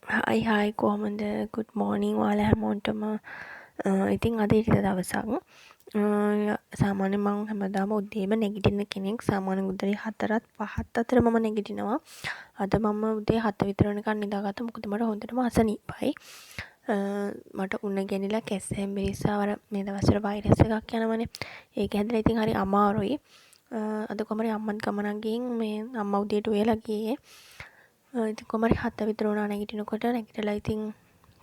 හයි කොහොමද good morning ඔයාලා හැමෝටම ඉතින් අද ඉරිදා දවසක් සාමාන්‍යයෙන් මම හැමදාම උදේම නැගිටින කෙනෙක් සාමාන්‍යයෙන් උදේ 4ත් 5ත් අතර මම නැගිටිනවා අද මම උදේ 7 විතර වෙනකන් නිදාගත්තා මොකද මට හොඳටම අසනීපයි මට උණ ගැනිලා කැස්සෙන් මිරිස්සාවර මේ දවස්වල වෛරස් එකක් යනවනේ ඒක හැදලා ඉතින් හරි අමාරුයි අද කොහමද අම්මත් ගමනක් ගිහින් මේ අම්මා උදේට උයලා ගියේ ඉතින් කොහමද 7 විතර වුණා නැගිටිනකොට නැගිටලා ඉතින්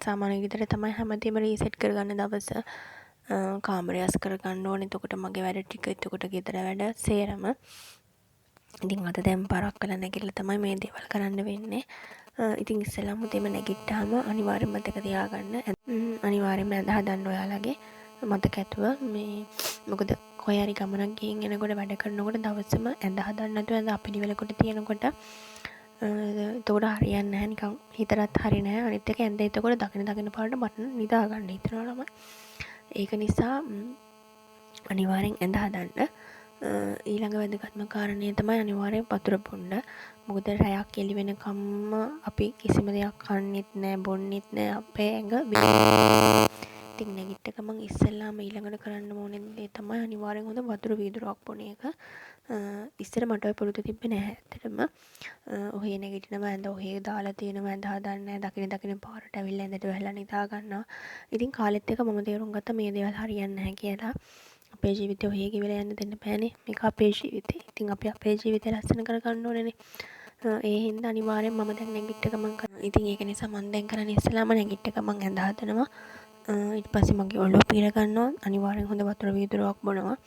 සාමාන්‍ය විදිහට තමයි හැමදේම රීසෙට් කරගන්න දවස කාමරය අස් කරගන්න ඕනේ එතකොට මගේ වැඩ ටික එතකොට ගෙදර වැඩ සේරම ඉතින් අද දැන් පාරක් වෙලා නැගිටලා තමයි මේ දේවල් කරන්න වෙන්නේ ඉතින් ඉස්සෙල්ලාම උදේම නැගිට්ටාම අනිවාර්යෙන් මතක තියාගන්න අනිවාර්යෙන්ම ඇඳ හදන්න ඔයාලගේ මතක ඇතුව මේ මොකද කොහේ හරි ගමනක් ගිහින් එනකොට වැඩ කරනකොට දවසම ඇඳ හදන්න නැතුව ඇඳ අපිලිවෙලකට තියෙනකොට එතකොට හරියන්නේ නැහැ නිකන් හිතරත් හරි නැහැ අනිත් එක ඇඳ එතකොට දකින පාරට බටන නිදා ගන්න හිතනවා ළමයි ඒක නිසා අනිවාර්යෙන් ඇඳ හදන්න ඊළඟ වැදගත්ම කාරණේ තමයි අනිවාර්යෙන් වතුර බොන්න මොකද රැයක් එළි වෙනකම්ම අපි කිසිම දෙයක් කන්නෙත් නැහැ බොන්නෙත් නැහැ අපේ ඇඟ ඉතින් නැගිට ගමන් ඉස්සෙල්ලාම ඊළඟට කරන්න ඕනේ දේ තමයි අනිවාර්යෙන් හොඳ වතුර වීදුරුවක් බොන එක ඉස්සර මට ඔය පුරුදු තිබ්බේ නැහැ ඇත්තටම ඔහේ නැගිටිනවා ඇඳ ඔහේ දාලා තියෙනවා ඇඳ හදන්නේ දකින පාරට ඇවිල්ලා ඇඳට වැහලා නිදා ගන්නවා. ඉතින් කාලෙත් එක මම තේරුම් ගත්තා මේ දේවල් හරියන්නේ නැහැ කියලා. අපේ ජීවිතේ ඔහේ කිවිලා යන්න දෙන්න බෑනේ. මේක අපේ ජීවිතේ. ඉතින් අපි අපේ ජීවිතේ ලස්සන කරගන්න ඕනේනේ. ඒ හින්දා අනිවාර්යෙන් මම දැන් නැගිට ගමන් කරනවා. ඉතින් ඒක නිසා මම දැන් කරන්නේ ඉස්සෙල්ලාම නැගිට ගමන් ඇඳ හදනවා. ඊට පස්සේ මගේ ඔළුව පීර ගන්නවා. අනිවාර්යෙන් හොඳ වතුර වීදුරුවක් බොනවා.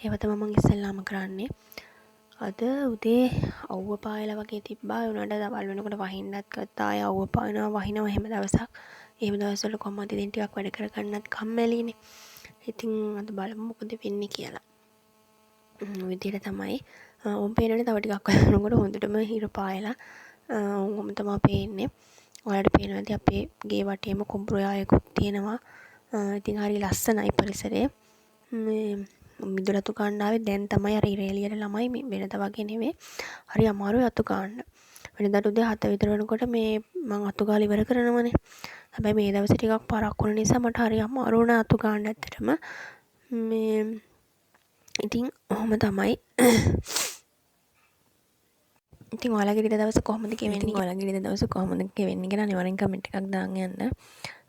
ඒව තමයි මම ඉස්සෙල්ලාම කරන්නේ. අද උදේ අවුව පායලා වගේ තිබ්බා උනාට දවල් වෙනකොට වහින්නත් ගත්තා ආය අවුව පායනවා වහිනවා එහෙම දවසක් එහෙම දවස්වල කොහමද ඉතින් ටිකක් වැඩ කරගන්නත් කම්මැලිනේ ඉතින් අද බලමු මොකද වෙන්නේ කියලා විදියට තමයි ඕම් පේනනේ තව ටිකක් වෙනකොට හොඳටම හිර පායලා ඕම් තමයි පේන්නේ ඔයාලට පේනවා ඇති අපේ ගේ වටේම කුඹුරු යායකුත් තියෙනවා ඉතින් හරි ලස්සනයි පරිසරය මේ මිදුලතු ගන්න දැන් තමයි අර ඉර එළියට ළමයි මේ වෙනද වගේ නෙවෙයි හරි අමාරුයි අතු ගන්න වෙනදාට උදේ 7 විතර වෙනකොට මේ මං අතු ගාලා ඉවර කරනවනේ හැබැයි මේ දවසේ ටිකක් පාරක් වුණ නිසා මට හරි අමාරු වුණා අතු ගන්න ඇත්තටම මේ ඉතින් ඔහොම තමයි ඉතින් ඔයාලගේ ඉරිදා දවස කොහොමද ගෙවෙන්නේ ඔයාලගේ ඉරිදා දවස කොහොමද ගෙවෙන්නේ කියලා අනිවාර්යෙන් කමෙන්ට් එකක් දාන්න යන්න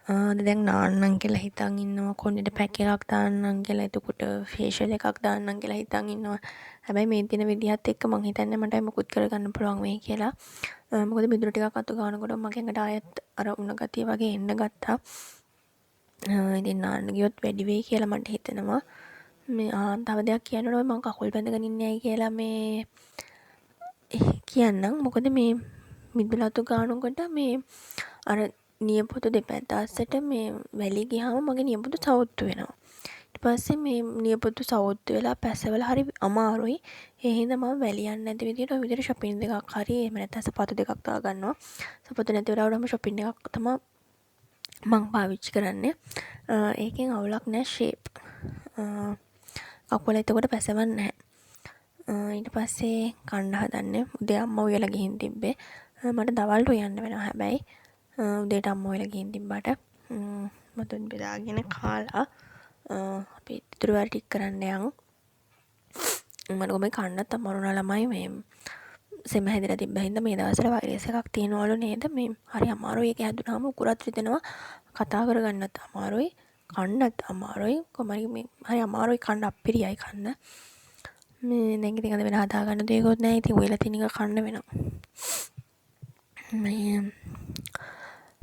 අද දැන් නාන්නම් කියලා හිතන් ඉන්නවා කොණ්ඩෙට පැක් එකක් දාන්නම් කියලා එතකොට ෆේෂියල් එකක් දාන්නම් කියලා හිතන් ඉන්නවා හැබැයි මේ දින විදිහත් එක්ක මං හිතන්නේ මට මොකුත් කරගන්න පුළුවන් වෙයි කියලා මොකද මිදුළු ටිකක් අතු ගන්නකොට මගේ ඇඟට ආයෙත් අර උණ ගතිය වගේ එන්න ගත්තා ඉතින් නාන්න ගියොත් වැඩි වෙයි කියලා මට හිතෙනවා මේ තව දෙයක් කියන්න ඕනේ මං කකුල් බැඳගෙන ඉන්නේ ඇයි කියලා මේ කියන්නම් මොකද මේ මිදුළු අතු ගන්නකොට මේ අර නියපොතු දෙපැත්තට මේ වැලි ගියාම මගේ නියපොතු සවුත්තු වෙනවා. ඊට පස්සේ මේ නියපොතු සවුත්තු වෙලා පැසවල හරි අමාරුයි. ඒ හින්දා මම වැලි යන්නේ නැති විදිහට ඔය විදිහට shopping දෙකක් හරි එහෙම නැත්නම් සපත්තු දෙකක් දා ගන්නවා. සපත්තු නැති වෙලාවටම shopping එකක් තමයි මම පාවිච්චි කරන්නේ. ඒකෙන් අවුලක් නැහැ shape. අකුල එතකොට පැසවන්නේ නැහැ. ඊට පස්සේ කන්න හදන්නේ උදේ අම්මා උයලා ගිහින් තිබ්බේ. මට දවල්ට උයන්න වෙනවා හැබැයි උදේට අම්මා වෙලා ගිහින් තිබ්බට මතුන් බෙදාගෙන කාලා අපි ඉතුරු වැඩ ටික කරන්න යන් මට කොහොමද කන්නත් අමාරු වුණා ළමයි මේ සෙම හැදලා තිබ්බ හින්දා මේ දවස්වල වෛරස් එකක් තියෙනවලු නේද මේ හරි අමාරුයි ඒක හැදුනහම උකුරත් රිදෙනවා කතා කරගන්නත් අමාරුයි කන්නත් අමාරුයි කොහමද මේ හරි අමාරුයි කන්න අප්පිරියයි කන්න මේ දැන් ඉතින් අද වෙන හදා ගන්න දෙයක්වත් නැහැ ඉතින් ඔයලා තියෙන එක කන්න වෙනවා මේ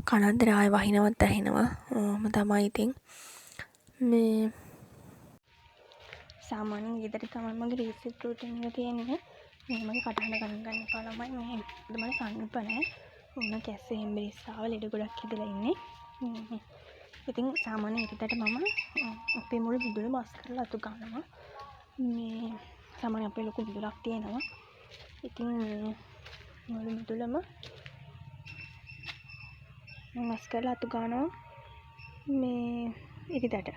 කනන්දර ආය වහිනවත් ඇහෙනවා තමයි ඉතින් මේ සාමාන්‍යයෙන් ගෙදර තමයි මගේ රීසෙට් රූටින් එක තියෙන්නේ මේ මගේ කටහඬ ගණන් එපා ළමයි මේ අද මම සම්ප නැහැ උණ කැස්සේ හෙම්බිරිස්සාව ලෙඩ ගොඩක් හැදලා ඉන්නේ ඉතින් සාමාන්‍යයෙන් ඉරිදට මම අපේ මුළු මිදුළු මස් කරලා අතු ගන්නවා මේ සාමාන්‍යයෙන් අපේ ලොකු මිදුලක් තියෙනවා ඉතින් මුළු මිදුලම මස් කරලා අතු ගන්නවා මේ ඉරිදට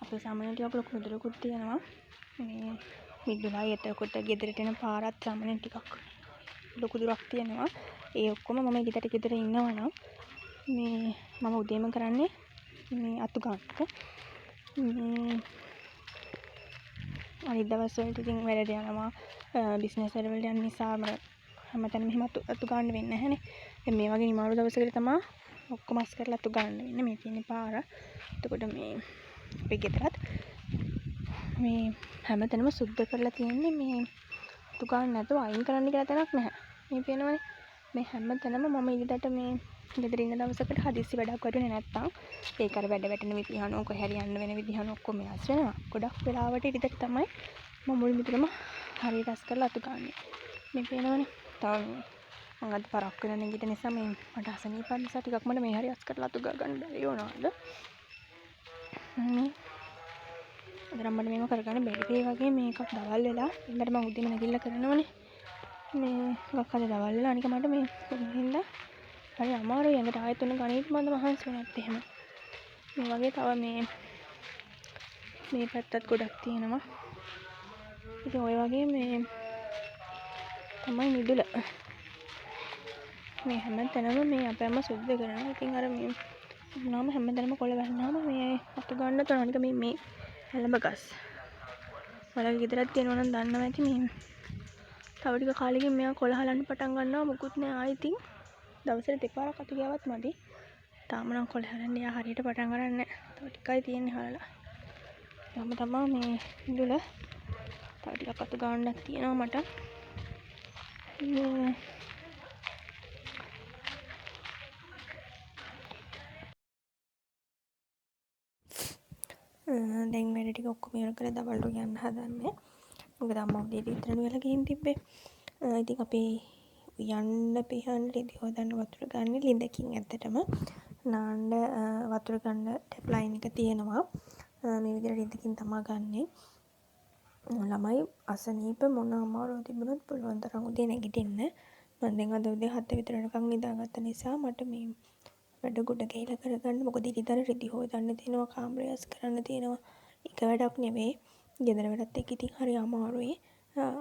අපේ සාමාන්‍යයෙන් ටිකක් ලොකු මිදුලකුත් තියෙනවා මේ මිදුලයි එතකොට ගෙදරට එන පාරත් සාමාන්‍යයෙන් ටිකක් ලොකු දුරක් තියෙනවා ඒ ඔක්කොම මම ගෙදර ඉන්නවා නම් මේ මම උදේම කරන්නේ මේ අතු ගන්න එක. අනිත් දවස් වලට ඉතින් වැඩට යනවා බිස්නස් වැඩවලට යන නිසා හැමතැනම එහෙම අතු ගන්න වෙන්නේ නැහැනේ. දැන් මේ වගේ නිමාරු දවසකට තමයි ඔක්කොම අස් කරලා අතු ගන්න වෙන්නේ. මේ තියෙන පාර. එතකොට මේ අපේ ගෙදරත් මේ හැමතැනම සුද්ධ කරලා තියෙන්නේ මේ අතු ගන්න නැතුව අයින් කරන්න කියලා තැනක් නැහැ. මේ පේනවනේ. මේ හැමතැනම මම ඊටට මේ ගෙදර ඉන්න දවසකට හදිස්සි වැඩක් වටුනේ නැත්තම් ඒක අර වැඩ වැටෙන විදිහන කොහේ හරි යන්න වෙන විදිහන ඔක්කොම වෙනස් වෙනවා. ගොඩක් වෙලාවට ඊටට තමයි මම මුල් මිදුලම හරියට අස් කරලා අතු ගන්නෙ. මේ පේනවනේ. තව මම අද පරක් වෙන නැගිට නිසා මේ මට අසනීප නිසා ටිකක් මට මේ හරි අස් කරලා අතු ගන්න බැරි වුණාද. අද නම් මට මේව කරගන්න බැරි වෙයි වගේ මේකක් දවල් වෙලා ඉන්නට මම උදේම නැගිටලා කරනවනේ. මේ ගොඩක් අද දවල් වෙලා අනික මට මේ හින්දා හරි අමාරුයි ඇඟට ආයෙත් තුන ගණීත් මන්ද මහන්සි වෙනත් එහෙම. මේ වගේ තව මේ පැත්තත් ගොඩක් තියෙනවා. ඉතින් ඔය වගේ මේ තමයි මිදුල. මේ හැමතැනම මේ අපේ අම්මා සුද්ධ කරනවා. ඉතින් අර මේ මොනවාම හැමතැනම කොළ වැහුනාම මේ අතු ගන්න තන අනික මේ හැලඹ ගස්. ඔයාලගේ ගෙදරත් තියෙනවා නම් දන්නවා ඇති මේ තව ටික කාලෙකින් මෙයා කොළ හලන්න පටන් ගන්නවා. මුකුත් නෑ ආයෙ ඉතින් දවසට දෙපාරක් අතු ගෑවත් මදි. තාම නම් කොළ හලන්න යා හරියට පටන් ගන්න නැහැ. තව ටිකයි තියෙන්නේ හලලා. තාම තමයි මේ මිදුල තව ටිකක් අතු ගන්නක් තියෙනවා මට. දැන් වැඩ ටික ඔක්කොම ඉවර කරලා දවල්ට යන්න හදන්නේ. මොකද අම්මා උදේට විතරනේ වෙලා ගිහින් තිබ්බේ. ඉතින් අපි යන්න පිහන් රෙදි හොදන්න වතුර ගන්න ලිඳකින් ඇත්තටම නාන්න වතුර ගන්න ටැප් ලයින් එක තියෙනවා. මේ විදිහට ලිඳකින් තමයි ගන්නෙ. ළමයි අසනීප මොන අමාරුව තිබුණත් පුළුවන් තරම් උදේ නැගිටින්න. මම දැන් අද උදේ 7 විතර වෙනකන් නිදාගත්ත නිසා මට මේ වැඩ ගොඩ ගිහලා කරගන්න. මොකද ඉතින් රෙදි හොදන්න තියෙනවා, කාමරය අස් කරන්න තියෙනවා. එක වැඩක් නෙවෙයි. ගෙදර වැඩත් එක්ක ඉතින් හරි අමාරුයි.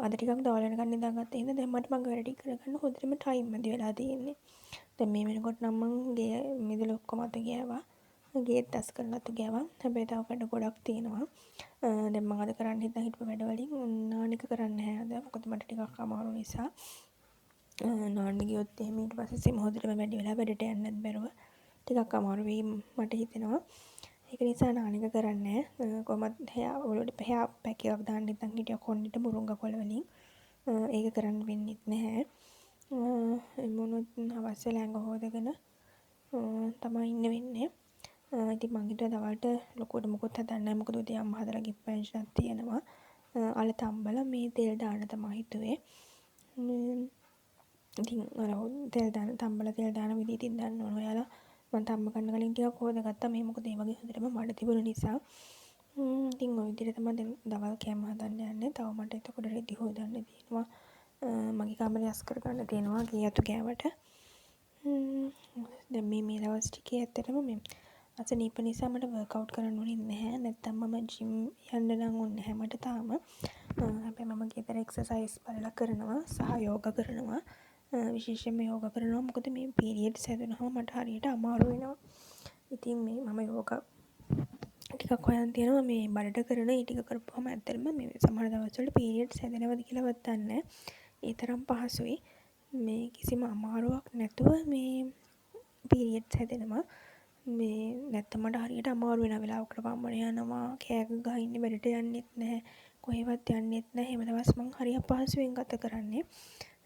අද ටිකක් දවල් වෙනකන් නිදාගත්ත හින්දා දැන් මට මගේ වැඩ ටික කරගන්න හොඳටම ටයිම් මැදි වෙලා තියෙන්නේ. දැන් මේ වෙනකොට නම් මං ගේ මිදුල ඔක්කොම අත ගෑවා. ගේත් අස් කරලා අත ගෑවා. හැබැයි තව වැඩ ගොඩක් තියෙනවා. දැන් මම අද කරන්න හිටපු වැඩ වලින් නානික කරන්න නැහැ අද. මොකද මට ටිකක් අමාරු නිසා. නාන්න ගියොත් එහෙම ඊට පස්සේ සෙම හොදටම වැඩි වෙලා වැඩට යන්නත් බැරුව ටිකක් අමාරු වෙයි මට හිතෙනවා. ඒක නිසා නානික කරන්නේ නැහැ. කොහොමත් ඔලුවට හෙයා පැක් එකක් දාන්න ඉතින් හිටියා කොණ්ඩෙට මුරුංගා කොළ වලින්. ඒක කරන්න වෙන්නේ නැහැ. මොනොත් අවශ්‍ය ලැඟ හොදගෙන තමයි ඉන්න වෙන්නේ. ඉතින් මං හිතුවා දවල්ට ලොකුවට මොකොත් හදන්න නැහැ. මොකද උදේ අම්මා හදලා ගිෆ්ට් පැන්ෂන්ක් තියෙනවා. අල තම්බලා මේ තෙල් දාන්න තමයි හිතුවේ. ඉතින් අර තම්බලා තෙල් දාන විදිහ ඉතින් දන්න ඕන ඔයාලා. මම තම්බ ගන්න කලින් ටිකක් හොදගත්තා. මේ මොකද මේ වගේ හොඳටම මඩ තිබුණ නිසා. ඉතින් ඔය විදිහට තමයි දැන් දවල් කෑම හදන්න යන්නේ. තව මට එතකොට රෙදි හොදන්න තියෙනවා. මගේ කාමරය අස් කර ගන්න තියෙනවා ගේ අතු ගෑවට. දැන් මේ දවස් ටිකේ ඇත්තටම මේ අසනීප නිසා මට වර්ක්අවුට් කරන්න ඕනේ නැහැ. නැත්තම් මම ජිම් යන්න නම් ඕනේ නැහැ මට තාම. හැබැයි මම ගෙදර එක්සර්සයිස් බලලා කරනවා සහ යෝගා කරනවා. විශේෂයෙන්ම යෝගා කරනවා. මොකද මේ පීරියඩ්ස් හැදෙනවම මට හරියට අමාරු වෙනවා. ඉතින් මේ මම යෝගා ටිකක් හොයන් තියෙනවා මේ බඩට කරන ඒ ටික කරපුවම ඇත්තටම මේ සමහර දවස්වල පීරියඩ්ස් හැදෙනවද කියලාවත් දන්නේ නැහැ. ඒ තරම් පහසුයි. මේ කිසිම අමාරුවක් නැතුව මේ පීරියඩ්ස් හැදෙනවා. මේ නැත්තම් මට හරියට අමාරු වෙන වෙලාවකට වම්මන යනවා, කෑග ගහ ඉන්නේ වැඩට යන්නෙත් නැහැ, කොහෙවත් යන්නෙත් නැහැ. හැම දවස් මං හරි අපහසුවෙන් ගත කරන්නේ.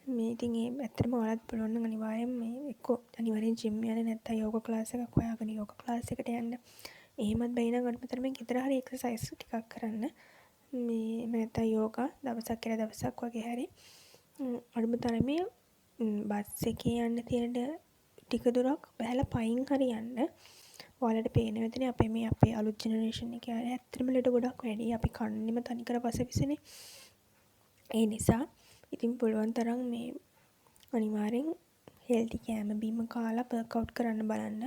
මේ ඉතින් ඒ ඇත්තටම ඔයාලත් පුළුවන් නම් අනිවාර්යෙන් මේ අනිවාර්යෙන් ජිම් යන්න නැත්තම් යෝගා ක්ලාස් එකක් හොයාගෙන යෝගා ක්ලාස් එකට යන්න. එහෙමත් බැයි නම් අනිතරම ගෙදර හරි එක්සර්සයිස් ටිකක් කරන්න. මේ නැත්තම් යෝගා දවසක් කියලා දවසක් වගේ හරි අඩුම තරමේ බස් එකේ යන්න තියෙන ටික දුරක් බහැලා පයින් හරි යන්න. ඔයාලට පේනවා ඇතිනේ අපේ අලුත් ජෙනරේෂන් එකේ අය ඇත්තටම ලෙඩ ගොඩක් වැඩි. අපි කන්නේම තනිකර පසවිසනේ. ඒ නිසා ඉතින් පුළුවන් තරම් මේ අනිවාර්යෙන් හෙල්ති කෑම බීම කාලා වර්ක්අවුට් කරන්න බලන්න.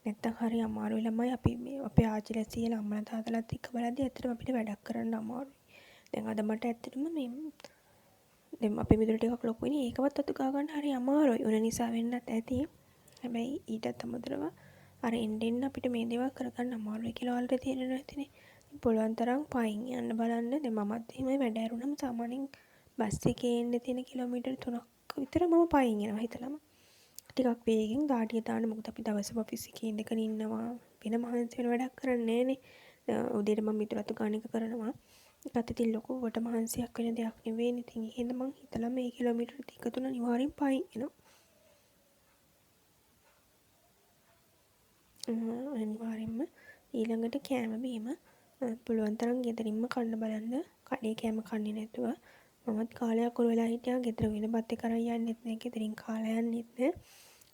නැත්තම් හරි අමාරුයි ළමයි. අපි මේ අපේ ආච්චිලා සීයලා අම්මලා තාත්තලාත් එක්ක බලද්දි ඇත්තටම අපිට වැඩක් කරන්න අමාරුයි. දැන් අද මට ඇත්තටම මේ දැන් අපේ මිදුල ටිකක් ලොකුයිනේ. ඒකවත් අතු ගා ගන්න හරි අමාරුයි. උන නිසා වෙන්නත් ඇති. හැබැයි ඊටත් අමතරව අර එන්න අපිට මේ දේවල් කරගන්න අමාරුයි කියලා ඔයාලට තේරෙන්නේ නැතිනේ. පුළුවන් තරම් පයින් යන්න බලන්න. දැන් මමත් එහෙමයි වැඩ ඇරුණම සාමාන්‍යයෙන් බස් එකේ එන්න තියෙන කිලෝමීටර් 3ක් විතර මම පයින් යනවා හිතලම. ටිකක් වේගෙන් දාඩිය දාන්න. මොකද අපි දවසම ඔෆිස් එකේ ඉඳගෙන ඉන්නවා. වෙන මහන්සි වෙන වැඩක් කරන්නේ නැහනේ. උදේට මම මිදුලතු ගාන එක කරනවා. ඒකත් ඉතින් ලොකුවට මහන්සියක් වෙන දෙයක් නෙවෙයි. ඉතින් එහෙනම් මං හිතලා මේ කිලෝමීටර් 2-3 අනිවාර්යෙන් පයින් එනවා. අනිවාර්යෙන්ම ඊළඟට කෑම බීම පුළුවන් තරම් ගෙදරින්ම කන්න බලන්න. කඩේ කෑම කන්නේ නැතුව. මමත් කාලයක් ඔය වෙලා හිටියා ගෙදර වෙන බත් එක අරන් යන්නෙත් නෑ. ගෙදරින් කාලා යන්නෙත් නෑ.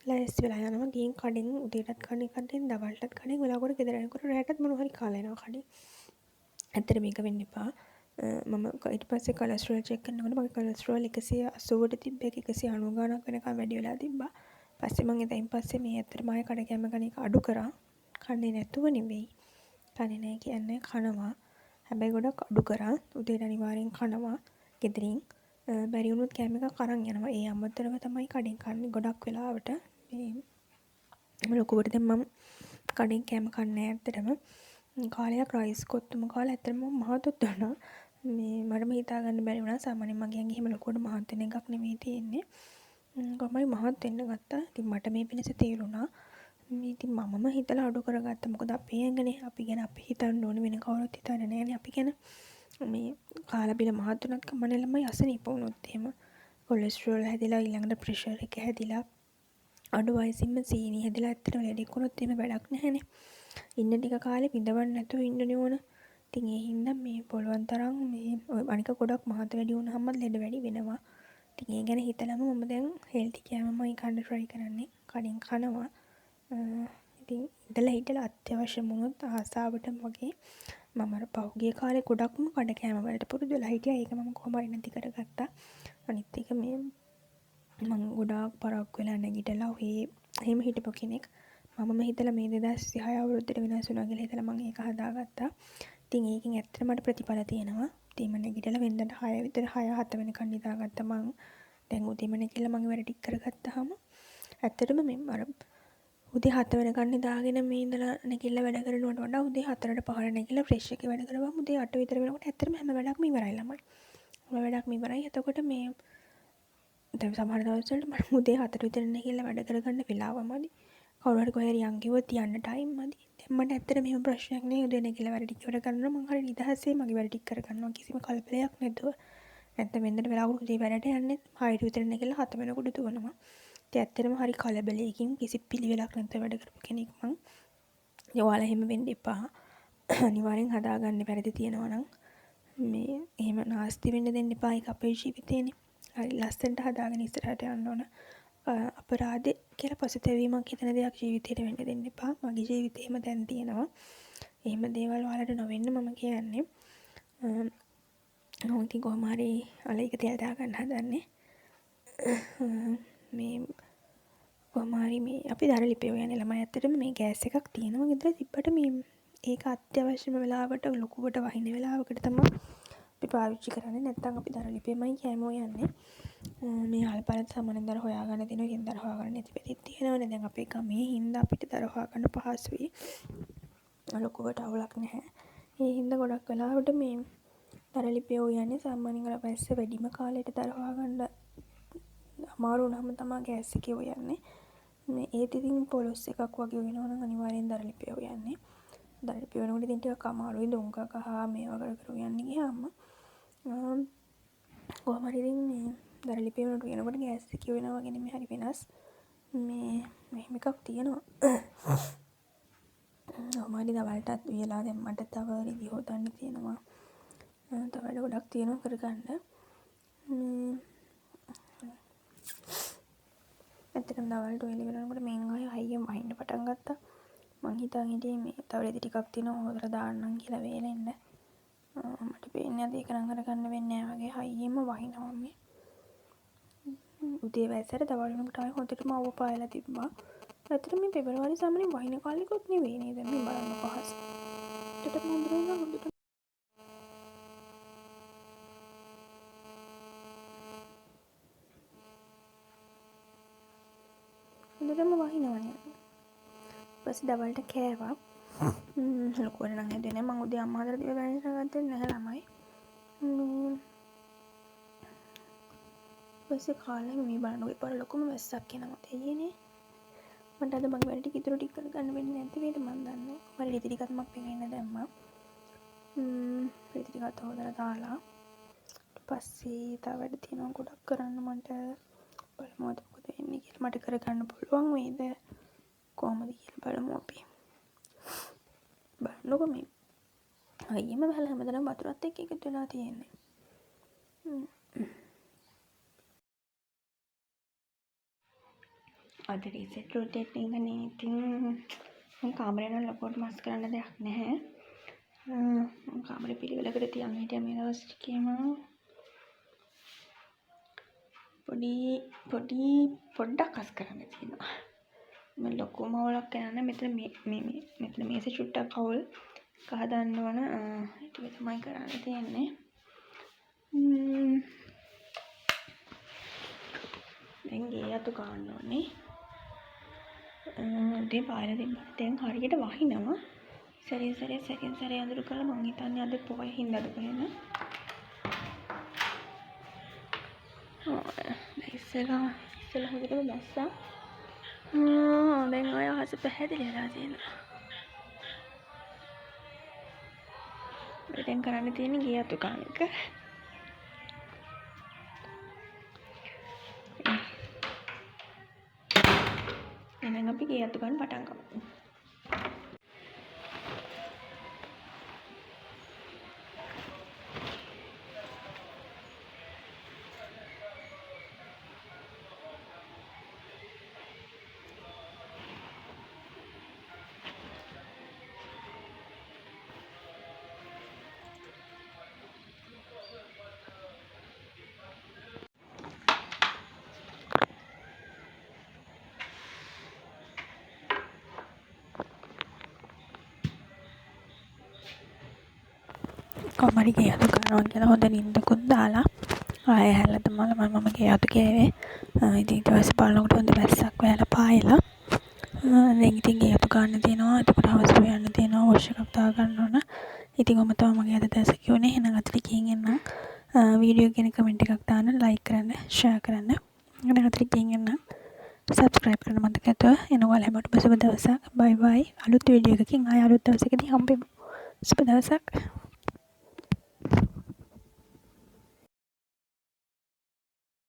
ලෑස්ති වෙලා යනවා. ගිහින් කඩෙන් උදේටත් කන්න එකක් දෙන්න, දවල්ටත් කඩෙන් වෙලාවකට ගෙදර එනකොට රැටත් මොනවා හරි කාලා එනවා කඩේ. ඇත්තට මේක වෙන්න එපා. මම ඊට පස්සේ කොලෙස්ටරෝල් චෙක් කරනකොට මගේ කොලෙස්ටරෝල් 180ට තිබ්බ එක 190 ගානක් වෙනකම් වැඩි වෙලා තිබ්බා. පස්සේ මම එතනින් පස්සේ මේ ඇත්තටම ආයෙ කඩ කෑම කන එක අඩු කරා. කන්නේ නැතුව නෙවෙයි. කන්නේ නැහැ කියන්නේ කනවා. හැබැයි ගොඩක් අඩු කරා. උදේට අනිවාර්යෙන් කනවා. ගෙදරින් බැරි වුණොත් කෑම එකක් අරන් යනවා. ඒ අමතරව තමයි කඩෙන් කන්නේ ගොඩක් වෙලාවට. මේ ලොකුවට දැන් මම කඩෙන් කෑම කන්නේ ඇත්තටම. කාලයක් රයිස් කොත්තුම කාලා ඇත්තටම මහතොත් වුණා. මටම හිතා ගන්න බැරි වුණා. සාමාන්‍යයෙන් මගේ ඇඟ එහෙම ලොකුවට මහත් වෙන එකක් නෙමෙයි තියෙන්නේ. කොහමයි මහත් වෙන්න ගත්තා. ඉතින් මට මේ වෙනස තේරුණා. ඉතින් මමම හිතලා අඩු කරගත්තා. මොකද අපේ ඇඟනේ අපි ගැන අපි හිතන්න ඕනේ වෙන කවුරුත් හිතන්නේ නැහැනේ අපි ගැන. මේ කාලා බිල මහත් වුණත් කමන්නේ ළමයි අසනීප වුණොත් එහෙම කොලෙස්ටරෝල් හැදිලා ඊළඟට ප්‍රෙෂර් එක හැදිලා අඩු වයසින්ම සීනි හැදිලා ඇත්තටම ලෙඩෙක් වුණොත් එහෙම වැඩක් නැහැනේ. ඉන්න ටික කාලේ විඳවන්න නැතුව ඉන්නනේ ඕන. ඉතින් ඒ හින්දා මේ පුළුවන් තරම් මේ අනික ගොඩක් මහත වැඩි වුණාම ලෙඩ වැඩි වෙනවා. ඉතින් ඒ ගැන හිතලම මම දැන් හෙල්ති කෑමමයි කන්න try කරන්නේ. කඩෙන් කනවා. ඉතින් ඉඳලා හිටලා අත්‍යවශ්‍ය වුණොත් ආසාවටම වගේ මම අර පහුගිය කාලේ ගොඩක්ම කඩ කෑම වලට පුරුදු වෙලා හිටියා. ඒක මම කොහොම හරි නැති කරගත්තා. අනිත් එක මේ මම ගොඩාක් පරක්කු වෙලා නැගිටලා ඔහේ එහෙම හිටපු කෙනෙක්. මම හිතලා මේ 2026 අවුරුද්දට වෙනස් වෙනවා කියලා හිතලා මම ඒක හදාගත්තා. ඉතින් ඒකෙන් ඇත්තට මට ප්‍රතිඵල තියෙනවා. ඉතින් මම නැගිටලා වෙනදට 6 විතර 6-7 වෙනකන් නිදාගත්තා මං. දැන් උදේම නැගිටලා මගේ වැඩ ටික කරගත්තාම ඇත්තටම මේ අර උදේ 7 වෙනකන් නිදාගෙන මේ ඉඳලා නැගිටලා වැඩ කරනවට වඩා උදේ 4ට 5ට නැගිටලා ෆ්‍රෙෂ් එකේ වැඩ කරපුවම උදේ 8 විතර වෙනකොට ඇත්තටම හැම වැඩක්ම ඉවරයි ළමයි. හැම වැඩක්ම ඉවරයි. එතකොට මේ දැන් සමහර දවස්වල මම උදේ 4 විතර නැගිටලා වැඩ කරගන්න වෙලාව මදි. කවුරු හරි කොහේ හරි යන් කිව්වොත් යන්න ටයිම් මදි. දැන් මට ඇත්තට මෙහෙම ප්‍රශ්නයක් නෑ. උදේ නැගිටලා වැඩ ටික ඉවර කරනවා මම හරි නිදහසේ මගේ වැඩ ටික කරගන්නවා කිසිම කලබලයක් නැතුව. නැත්නම් වෙනදට වෙලාවකට උදේ වැඩට යන්නේ 6 විතර නැගිටලා 7 වෙනකොට දුවනවා. ඉතින් ඇත්තටම හරි කලබලයකින් කිසි පිළිවෙලක් නැතුව වැඩ කරපු කෙනෙක් මං. ඔයාලා එහෙම වෙන්න එපා. අනිවාර්යෙන් හදාගන්න වැරදි තියෙනවා නම් මේ එහෙම නාස්ති වෙන්න දෙන්න එපා. ඒක අපේ ජීවිතේනේ. හරි ලස්සනට හදාගෙන ඉස්සරහට යන්න ඕන. අපරාධේ කියලා පසුතැවීමක් හිතන දෙයක් ජීවිතේට වෙන්න දෙන්න එපා. මගේ ජීවිතේ එහෙම දැන් තියෙනවා. එහෙම දේවල් ඔයාලට නොවෙන්න මම කියන්නේ. මම ඉතින් කොහොම හරි අලේක තෙල් දාගන්න හදන්නේ. මේ කොහොම හරි මේ අපි දර ලිපේ යන්නේ ළමයි ඇත්තටම මේ ගෑස් එකක් තියෙනවා ගෙදර තිබ්බට මේ ඒක අත්‍යවශ්‍යම වෙලාවට ලොකුවට වහින වෙලාවකට තමයි අපි පාවිච්චි කරන්නේ. නැත්නම් අපි දර ලිපේමයි කෑමෝ යන්නේ. මේ අල්පලත් සාමාන්‍යයෙන් දර හොයාගන්න තියෙනවා. ඉතින් දර හොයාගන්න නැති වෙලෙත් තියෙනවනේ. දැන් අපේ ගමේ හින්දා අපිට දර හොයාගන්න පහසුයි. ලොකුවට අවුලක් නැහැ. ඒ හින්දා ගොඩක් වෙලාවට මේ දර ලිපේ යන්නේ සාමාන්‍යයෙන් අර වැස්ස වැඩිම කාලෙට දර හොයාගන්න අමාරු වුණාම තමයි ගෑස් එකේ යන්නේ. මේ ඒත් ඉතින් පොලොස් එකක් වගේ වෙනවා නම් අනිවාර්යෙන් දර ලිපේ යන්නේ. දර ලිපේ වෙනකොට ඉතින් ටිකක් අමාරුයි දොංග කහ මේවා කර යන්නේ ගියාම. කොහොම හරි ඉතින් මේ දර ලිපේ වෙනකොට ගෑස් එකේ වෙනවා වගේ නෙමෙයි හරි වෙනස්. මේ මෙහෙම එකක් තියෙනවා. කොහොම හරි දවල්ටත් උයලා දැන් මට තව රිදි හොදන්න තියෙනවා. තව වැඩ ගොඩක් තියෙනවා කරගන්න. ඇත්තටම දවල්ට ඔය ඉවරනකොට මෙන් ආයෙ හයියෙන් වහින්න පටන් ගත්තා. මං හිතාගෙන හිටියේ මේ තව රෙදි ටිකක් තියෙනවා හොදලා දාන්නම් කියලා වේලෙන්න. මට පේන්නේ අද ඒක නම් කරගන්න වෙන්නේ නැහැ වගේ හයියෙන්ම වහිනවා මේ. උදේ වැස්සට දවල් වෙනකොට ආයෙ හොදටම අවුව පායලා තිබ්බා. ඇත්තටම මේ පෙබරවාරි සාමාන්‍යයෙන් වහින කාලෙකුත් නෙවෙයි නේද මේ බලන්න පහස්. ඒකට හොඳට හොඳටම වහිනවනේ. ඊපස්සේ දවල්ට කෑවා. ලොකුවට නම් හැදුවේ නැහැ. මං උදේ අම්මා හදලා දීලා බැනිලා ගත්තේ නැහැ ළමයි. ඊපස්සේ කාලේ මේ බලනකොට පාර ලොකුම වැස්සක් එනවා තේියනේ. මට අද මගේ වැඩ ටික ඉතුරු ටික කරගන්න වෙන්නේ නැති වේද මන් දන්නේ. මම රීති ටිකක් මම පෙඟෙන්න දැම්මා. රීති ටිකත් හොදලා දාලා ඊපස්සේ තව වැඩ තියෙනවා ගොඩක් කරන්න මට. බලමු අද මොකද වෙන්නේ කියලා. මට කරගන්න පුළුවන් වේද කොහමද කියලා බලමු අපි. බලන්නකො මේ අයියම බහලා හැමදාම වතුරත් එක්ක එකතු වෙලා තියෙන්නේ. අද රීසෙට් රොටේට් එකනේ. ඉතින් මම කාමරේ නම් ලොකුවට මස් කරන්න දෙයක් නැහැ. මම කාමරේ පිළිවෙලකට තියන් හිටියා මේ දවස් ටිකේම. පොඩ්ඩක් අස් කරන්න තියෙනවා. මම ලොකු මවුලක් කරන්න මෙතන මෙතන මේසේ චුට්ටක් අවුල් කහ දාන්න ඕන. ඒක තමයි කරන්න තියෙන්නේ. දැන් ගේ අතු ගන්න ඕනේ. උදේ පාර දෙන්න දැන් හරියට වහිනවා. සැරේ අඳුරු කරලා මං හිතන්නේ අද පොය හින්දාද කොහෙන. ඉස්සෙල්ලා හොඳටම දැස්සා. දැන් ඔය අහස පැහැදිලි වෙලා තියෙනවා. දැන් කරන්න තියෙන්නේ ගේ අතු ගන්න එක. එහෙනම් අපි ගේ අතු ගන්න පටන් ගමු. කොහමරි ගේ අතු කරනවා කියලා හොඳ නින්දකුත් දාලා ආයෙ හැල්ල තමයි මම ගේ අතු කෑවේ. ඉතින් ඊට පස්සේ බලනකොට හොඳ වැස්සක් වැයලා පායලා. දැන් ඉතින් ගේ අතු ගන්න තියෙනවා. එතකොට හවසට යන්න තියෙනවා. වොෂ් එකක් දා ගන්න ඕන. ඉතින් ඔම තමයි මගේ අද දැස කියුනේ. එහෙනම් අතට ගිහින් එන්න. වීඩියෝ ගැන කමෙන්ට් එකක් දාන්න, ලයික් කරන්න, ෂෙයා කරන්න. එහෙනම් අතට ගිහින් එන්න. සබ්ස්ක්‍රයිබ් කරන්න මතක නැතුව. එනවා හැමෝටම සුබ දවසක්. බයි බයි. අලුත් වීඩියෝ එකකින් ආයෙ අලුත් දවසකදී හම්බෙමු. සුබ දවසක්.